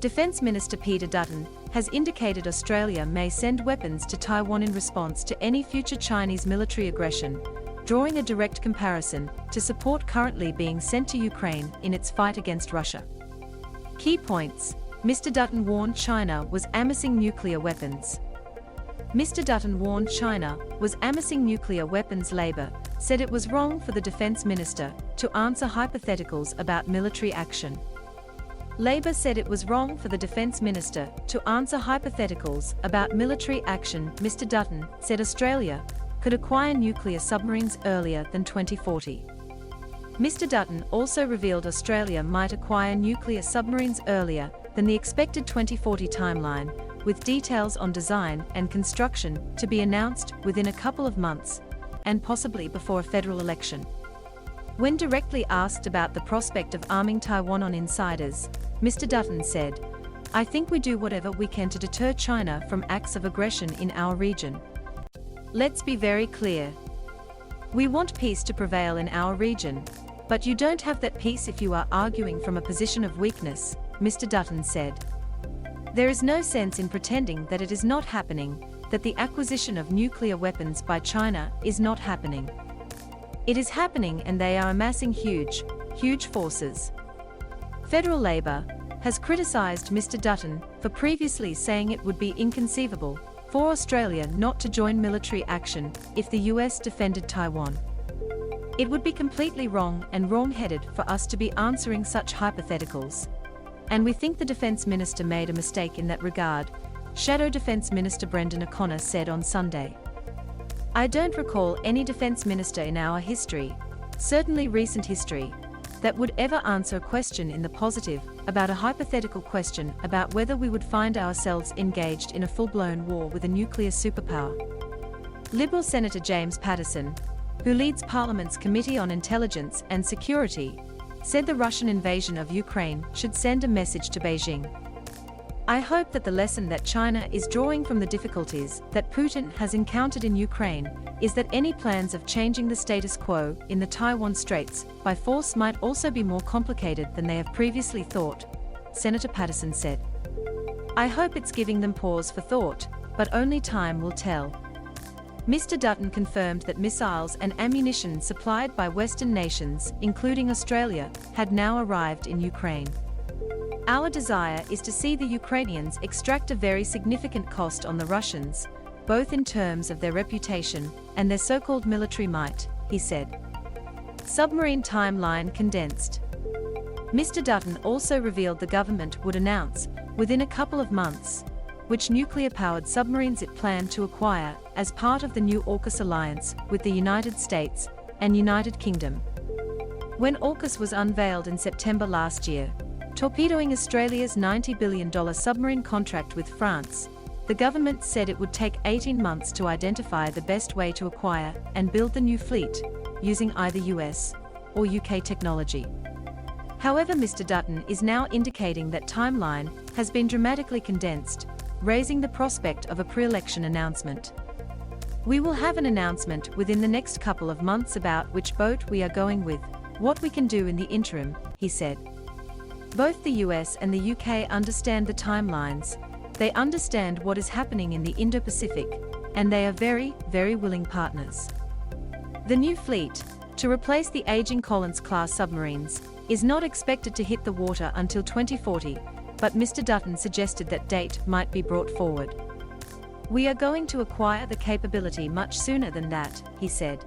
Defence Minister Peter Dutton has indicated Australia may send weapons to Taiwan in response to any future Chinese military aggression, drawing a direct comparison to support currently being sent to Ukraine in its fight against Russia. Key points: Mr Dutton warned China was ammasing nuclear weapons. Mr Dutton warned China was ammasing nuclear weapons. Labour said it was wrong for the Defence Minister to answer hypotheticals about military action. Labour said it was wrong for the Defence Minister to answer hypotheticals about military action. Mr Dutton said Australia could acquire nuclear submarines earlier than 2040. Mr Dutton also revealed Australia might acquire nuclear submarines earlier than the expected 2040 timeline, with details on design and construction to be announced within a couple of months, and possibly before a federal election. When directly asked about the prospect of arming Taiwan on insiders, Mr Dutton said, "I think we do whatever we can to deter China from acts of aggression in our region. Let's be very clear. We want peace to prevail in our region, but you don't have that peace if you are arguing from a position of weakness," Mr Dutton said. "There is no sense in pretending that it is not happening, that the acquisition of nuclear weapons by China is not happening. It is happening, and they are amassing huge forces." Federal Labor has criticised Mr Dutton for previously saying it would be inconceivable for Australia not to join military action if the US defended Taiwan. "It would be completely wrong and wrong-headed for us to be answering such hypotheticals. And we think the Defence Minister made a mistake in that regard," Shadow Defence Minister Brendan O'Connor said on Sunday. "I don't recall any Defence Minister in our history, certainly recent history, that would ever answer a question in the positive about a hypothetical question about whether we would find ourselves engaged in a full-blown war with a nuclear superpower." Liberal Senator James Paterson, who leads Parliament's Committee on Intelligence and Security, said the Russian invasion of Ukraine should send a message to Beijing. "I hope that the lesson that China is drawing from the difficulties that Putin has encountered in Ukraine is that any plans of changing the status quo in the Taiwan Straits by force might also be more complicated than they have previously thought," Senator Paterson said. "I hope it's giving them pause for thought, but only time will tell." Mr Dutton confirmed that missiles and ammunition supplied by Western nations, including Australia, had now arrived in Ukraine. "Our desire is to see the Ukrainians extract a very significant cost on the Russians, both in terms of their reputation and their so-called military might," he said. Submarine timeline condensed. Mr Dutton also revealed the government would announce, within a couple of months, which nuclear-powered submarines it planned to acquire as part of the new AUKUS alliance with the United States and United Kingdom. When AUKUS was unveiled in September last year, torpedoing Australia's $90 billion submarine contract with France, the government said it would take 18 months to identify the best way to acquire and build the new fleet, using either US or UK technology. However, Mr Dutton is now indicating that timeline has been dramatically condensed, raising the prospect of a pre-election announcement. "We will have an announcement within the next couple of months about which boat we are going with, what we can do in the interim," he said. Both the US and the UK understand the timelines, they understand what is happening in the Indo-Pacific, and they are very willing partners. The new fleet, to replace the aging Collins-class submarines, is not expected to hit the water until 2040, but Mr Dutton suggested that date might be brought forward. "We are going to acquire the capability much sooner than that," he said.